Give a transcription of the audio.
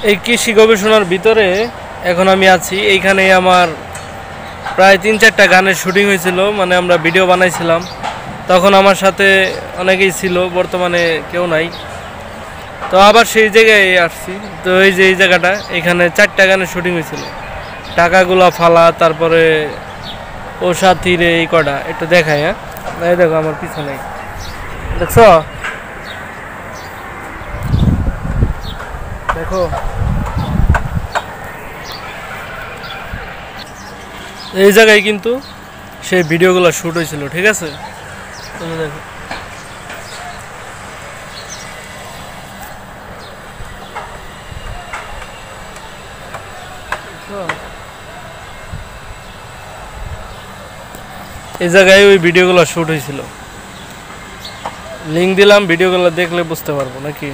এই কৃষি গবেষণার ভিতরে এখন আমি আছি। এইখানে আমার প্রায় 3-4টা গানের শুটিং হয়েছিল, মানে আমরা ভিডিও বানাইছিলাম। তখন আমার সাথে অনেকেই ছিল, বর্তমানে কেউ নাই। তো আবার সেই জায়গায় আসছি। তো এই যে এই জায়গাটা, এখানে 4টা গানের শুটিং হয়েছিল। টাকাগুলা ফালা, তারপরে ও সাথী রে, এই কটা একটু দেখাই। হ্যাঁ, এই দেখো আমার পিছনে, দেখছো? দেখো, এই জায়গায় কিন্তু সেই ভিডিওগুলো শ্যুট হয়েছিল, ঠিক আছে? তুমি দেখো, এই জায়গায় ওই ভিডিওগুলো শ্যুট হয়েছিল। লিঙ্ক দিলাম, ভিডিওগুলো দেখলে বুঝতে পারবো নাকি।